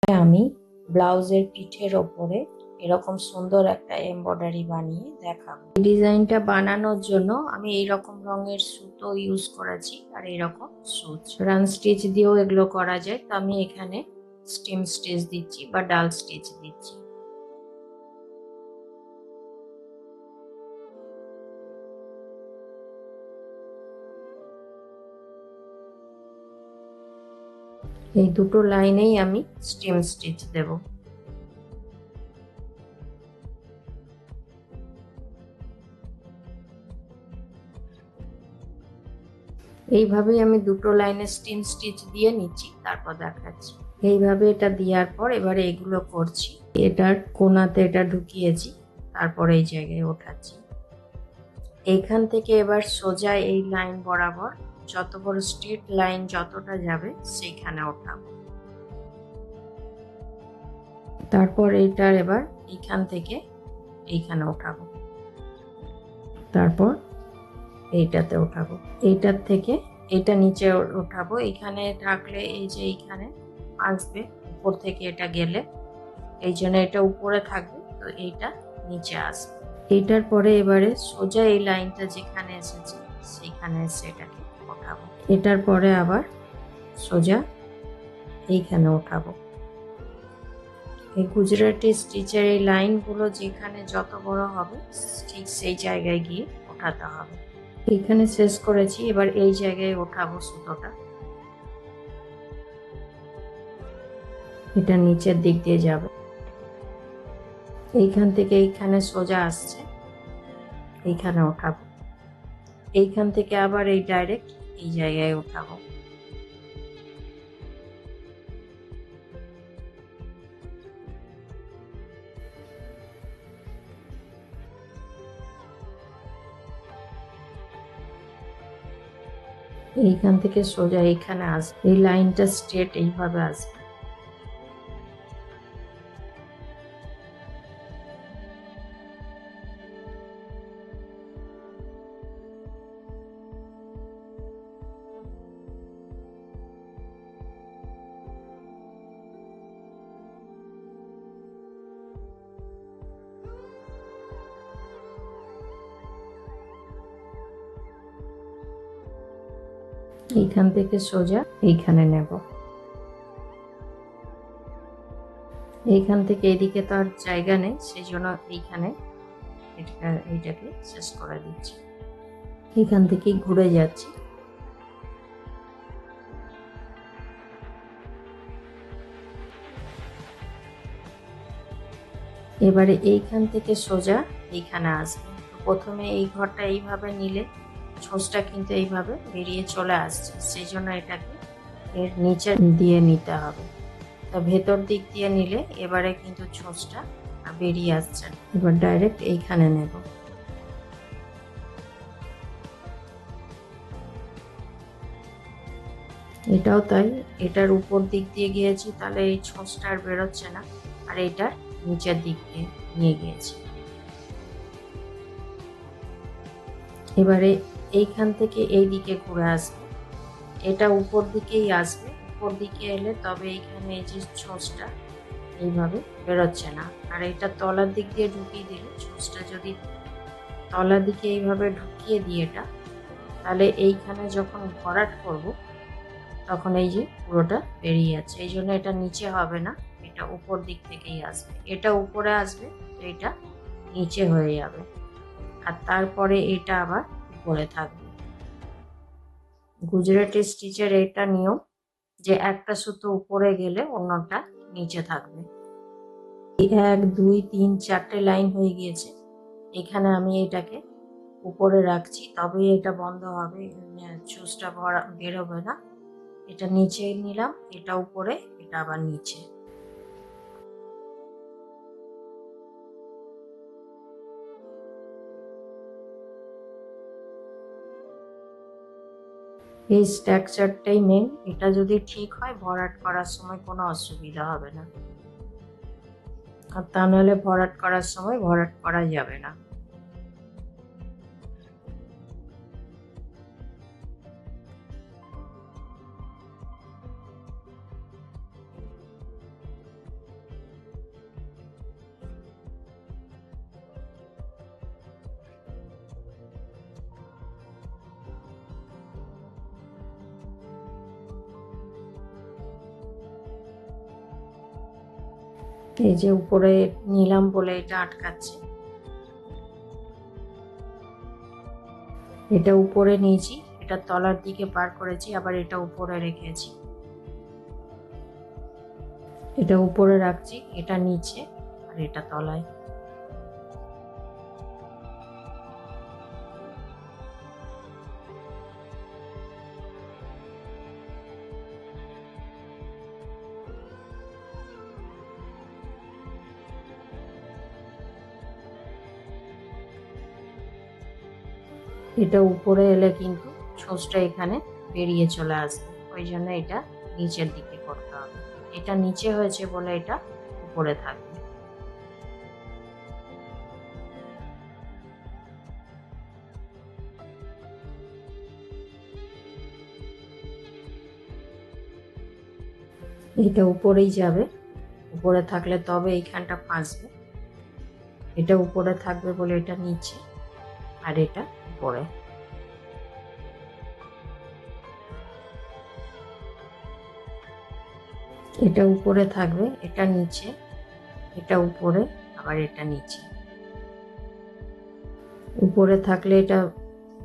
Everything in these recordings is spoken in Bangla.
আমি ব্লাউজের পিঠের ওপরে এরকম সুন্দর একটা এমব্রয়ডারি বানিয়ে দেখাবো। এই ডিজাইনটা বানানোর জন্য আমি এইরকম রঙের সুতো ইউজ করেছি আর এইরকম সুচ। রান স্টিচ দিয়েও এগুলো করা যায়, তো আমি এখানে স্টিম স্টিচ দিচ্ছি বা ডাল স্টিচ দিচ্ছি। এই দুটো লাইনেই আমি স্টিম স্টিচ দেব। এইভাবেই আমি দুটো লাইনে স্টিম স্টিচ দিয়ে নিচ্ছি, তারপর দেখাচ্ছি। এইভাবে এটা দেওয়ার পর এবারে এগুলো করছি। এটার কোনাতে এটা ঢুকিয়েছি, তারপর এই জায়গায় ওঠাচ্ছি। এইখান থেকে এবার সোজা এই লাইন বরাবর যত বড় স্ট্রেট লাইন যতটা যাবে সেইখানে ওঠাবো। তারপর এইটার এবার এইখান থেকে এইখানে ওঠাবো, তারপর এইটাতে ওঠাবো, এইটার থেকে এটা নিচে ওঠাবো। এখানে রাখলে এই যে এইখানে আসবে, উপর থেকে এটা গেলে এই জন্য এটা উপরে থাকবে, তো এইটা নিচে আসবে। এইটার পরে এবারে সোজা এই লাইনটা যেখানে এসেছে সেইখানে এসে এটাকে ওঠাবো। এটার পরে আবার সোজা এইখানে ওঠাবো। এই গুজরাটি স্টিচের এই লাইনগুলো যেখানে যত বড় হবে ঠিক সেই জায়গায় গিয়ে ওঠাতে হবে। এখানে শেষ করেছি, এবার এই জায়গায় ওঠাবো সুতোটা। এটা নিচের দিক দিয়ে যাবে, এইখান থেকে এইখানে সোজা আসছে, এইখানে ওঠাবো। এইখান থেকে আবার এই ডাইরেক্ট এই জায়গায় ওঠাবো। এইখান থেকে সোজা এইখানে আসবে, এই লাইনটা স্ট্রেট এইভাবে আসবে। এইখান থেকে সোজা এইখানে নেব। এইখান থেকে এদিকে তো আর জায়গা নেই, সেই জন্য এইখানে এইটাকে শেষ করে দিচ্ছি। এখান থেকে ঘুরে যাচ্ছি। এবারে এইখান থেকে সোজা এইখানে আসবে। প্রথমে এই ঘরটা এইভাবে নিলে ছোঁচটা কিন্তু এইভাবে বেরিয়ে চলে আসছে, সেই জন্য এটাকে এর নিচে দিয়ে নিতে হবে। তা ভেতর দিক দিয়ে নিলে এবারে কিন্তু ছোঁচটা বেরিয়ে আসছে, এবার ডাইরেক্ট এইখানে নেব। এটাও তাই, এটার উপর দিক দিয়ে গিয়েছি, তাহলে এই ছোঁচটা আর বেরোচ্ছে না, আর এটার নিচের দিক দিয়ে নিয়ে গিয়েছি। এবারে এইখান থেকে এই দিকে ঘুরে আসবে, এটা উপর দিকেই আসবে। উপর দিকে এলে তবে এইখানে এই যে ছোঁচটা এইভাবে বেরোচ্ছে না, আর এটা তলার দিক দিয়ে ঢুকিয়ে দিলে ছোঁচটা যদি তলার দিকে এইভাবে ঢুকিয়ে দিই এটা, তাহলে এইখানে যখন ভরাট করব তখন এই যে পুরোটা বেরিয়ে যাচ্ছে। এই জন্য এটা নিচে হবে না, এটা উপর দিক থেকেই আসবে। এটা উপরে আসবে তো এটা নিচে হয়ে যাবে, আর তারপরে এটা আবার উপরে থাকবে। গুজরাটি স্টিচের এটা নিয়ম যে একটা সুতো উপরে গেলে অন্যটা নিচে থাকবে। 1 2 3 4টে লাইন হয়ে গিয়েছে। এখানে আমি এটাকে উপরে রাখছি, তবেই এটা বন্ধ হবে, চুজটা বেরোবে না। এটা নিচে নিলাম, এটা উপরে, এটা আবার নিচে। এই স্ট্রাকচারটাই মেন, এটা যদি ঠিক হয় ভরাট করার সময় কোনো অসুবিধা হবে না, আর তা নাহলে ভরাট করার সময় ভরাট করা যাবে না। এই যে উপরে নিলাম বলে এটা আটকাচ্ছে, এটা উপরে নিয়েছি, এটা তলার দিকে পার করেছি, আবার এটা উপরে রেখেছি, এটা উপরে রাখছি, এটা নিচে আর এটা তলায়। এটা উপরে এলে কিন্তু ছুঁচটা এখানে বেরিয়ে চলে আসবে, ওই জন্য এটা নিচের দিকে করতে হবে। এটা নিচে হয়েছে বলে এটা উপরে থাকবে। এটা উপরেই যাবে, উপরে থাকলে তবে এইখানটা ফাঁসবে। এটা উপরে থাকবে বলে এটা নিচে আর এটা উপরে। এটা উপরে থাকবে, এটা নিচে, এটা উপরে, আবার এটা নিচে। উপরে থাকলে এটা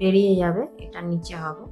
বেরিয়ে যাবে, এটা নিচে হবে।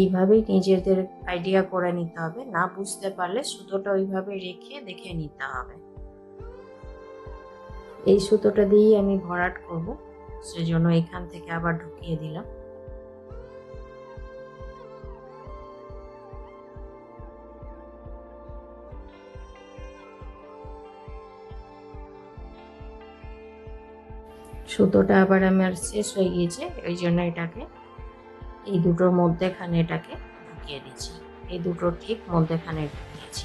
এইভাবেই নিজেদের আইডিয়া করে নিতে হবে, না বুঝতে পারলে সুতোটা ওইভাবে রেখে দেখে নিতে হবে। এই সুতোটা দিয়েই আমি ভরাট করব, সেজন্য এখান থেকে আবার ঢুকিয়ে দিলাম। সুতোটা আবার আমার শেষ হয়ে গিয়েছে, ওই জন্য এটাকে এই দুটোর মধ্যেখানে এটাকে ঢুকিয়ে দিচ্ছি, এই দুটোর ঠিক মধ্যেখানে ঢুকিয়েছি।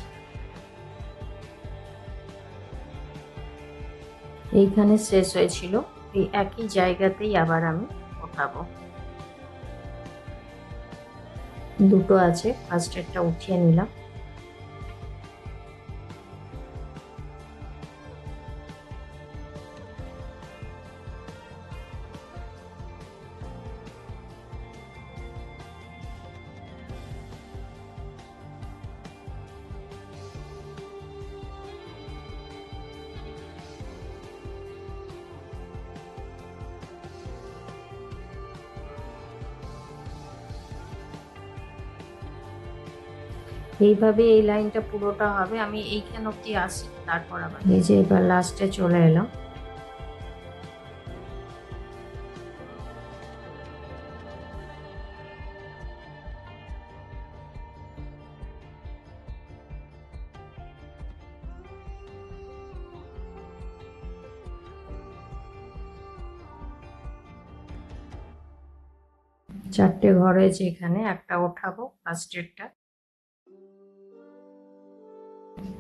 এইখানে শেষ হয়েছিল, এই একই জায়গাতেই আবার আমি ওঠাবো। দুটো আছে, ফার্স্ট একটা উঠিয়ে নিলাম। এইভাবে এই লাইনটা পুরোটা হবে, আমি এইখান অব্দি আসি, তারপর আবার এই যে এবার লাস্টে চলে এলাম। চারটে ঘর হয়েছে, এখানে একটা ওঠাবো ফার্স্টেরটা,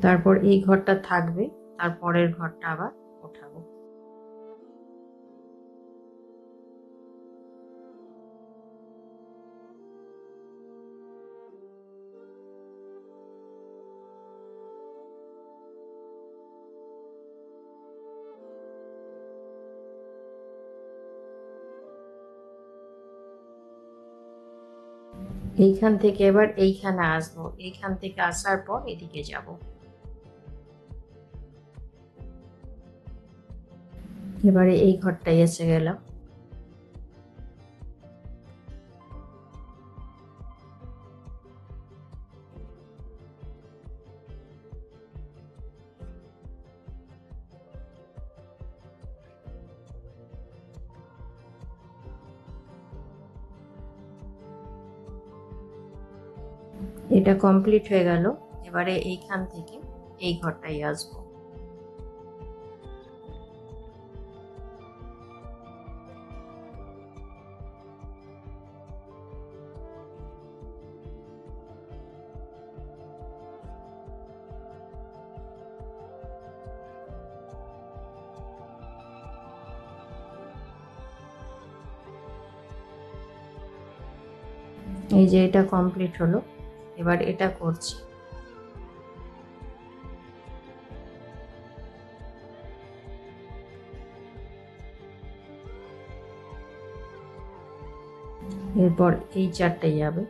তারপর এই ঘরটা থাকবে, তারপরের ঘরটা আবার ওঠাবো। এইখান থেকে এবার এইখানে আসবো, এইখান থেকে আসার পর এদিকে যাব। এবারে এই ঘরটাই এসে গেলাম। এটা কমপ্লিট হয়ে গেল, এবারে এইখান থেকে এই ঘরটাই আসবো। এই যে এটা কমপ্লিট হলো, এবার এটা করছি। এরপর এই চারটে যাবে,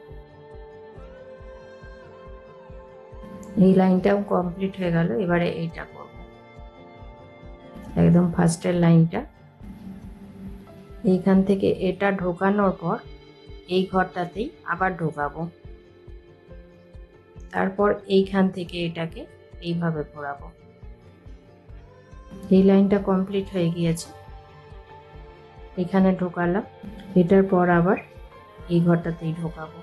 এই লাইনটাও কমপ্লিট হয়ে গেল। এবারে এইটা করব, একদম ফার্স্টের লাইনটা। এইখান থেকে এটা ঢোকানোর পর এই ঘরটাতেই আবার ঢোকাবো, তারপর এইখান থেকে এটাকে এইভাবে ঘোরাবো। এই লাইনটা কমপ্লিট হয়ে গিয়েছে, এখানে ঢোকালাম, এটার পর আবার এই ঘরটাতেই ঢোকাবো।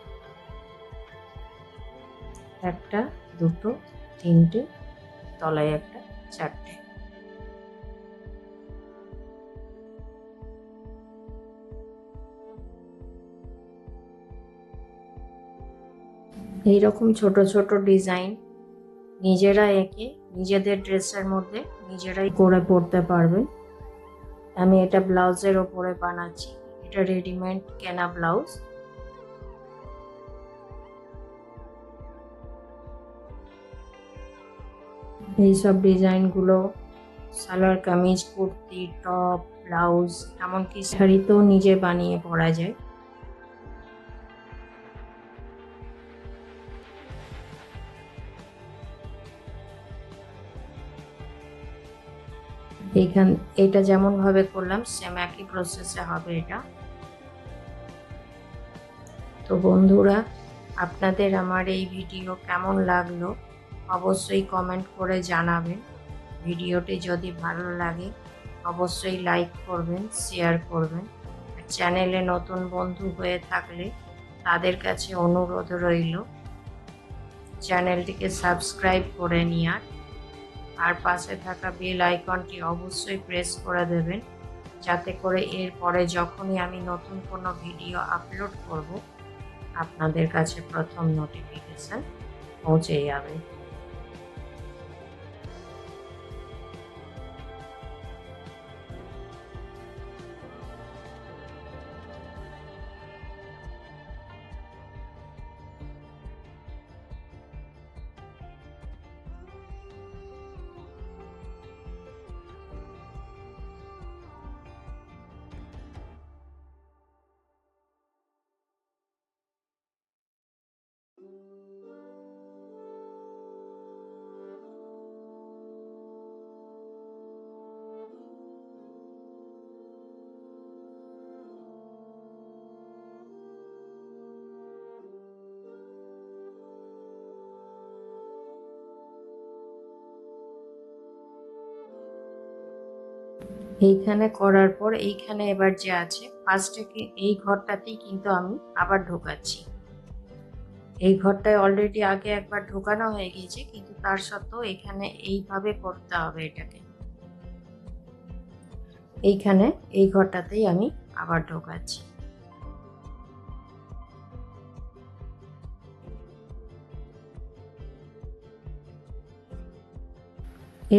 একটা, দুটো, তিনটে, তলায় একটা, চারটে। এইরকম ছোট ছোট ডিজাইন নিজেরা এঁকে নিজেদের ড্রেসের মধ্যে নিজেরাই করে পরতে পারবেন। আমি এটা ব্লাউজের ওপরে বানাচ্ছি, এটা রেডিমেড কেনা ব্লাউজ। এইসব ডিজাইনগুলো সালোয়ার কামিজ, কুর্তি, টপ, ব্লাউজ, এমনকি শাড়িতেও নিজে বানিয়ে পরা যায়। এটা যেমন ভাবে করলাম সেম একই প্রসেসে হবে এটা। তো বন্ধুরা, আপনাদের আমার এই ভিডিও কেমন লাগলো অবশ্যই কমেন্ট করে জানাবেন। ভিডিওটি যদি ভালো লাগে অবশ্যই লাইক করবেন, শেয়ার করবেন। চ্যানেলে নতুন বন্ধু হয়ে থাকলে তাদের কাছে অনুরোধ রইল চ্যানেলটিকে সাবস্ক্রাইব করে নেওয়ার, আর পাশে থাকা বেল আইকনটি অবশ্যই প্রেস করে দেবেন, যাতে করে এরপরে যখনই আমি নতুন কোনো ভিডিও আপলোড করব আপনাদের কাছে প্রথম নোটিফিকেশন পৌঁছে যাবে। এইখানে করার পর এইখানে এবার যে আছে ফার্স্টে এই ঘরটাতেই কিন্তু আমি আবার ঢোকাচ্ছি। এই ঘরটায় অলরেডি আগে একবার ঢোকানো হয়ে গিয়েছে, কিন্তু তার সত্ত্বেও এখানে এইভাবে করতে হবে এটাকে। এইখানে এই ঘরটাতেই আমি আবার ঢোকাচ্ছি।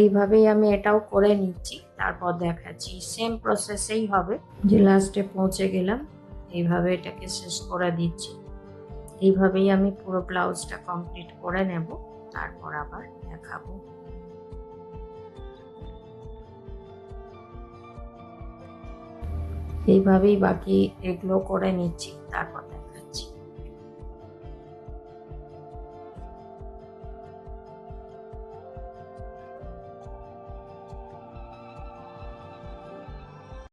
এইভাবেই আমি এটাও করে নিচ্ছি, তারপর দেখাচ্ছি সেম প্রসেসেই হবে। যে লাস্টে পৌঁছে গেলাম, এইভাবে এটাকে শেষ করে দিচ্ছি। এইভাবেই আমি পুরো ব্লাউজটা কমপ্লিট করে নেব, তারপর আবার দেখাবো। এইভাবেই বাকি এগুলো করে নিচ্ছি।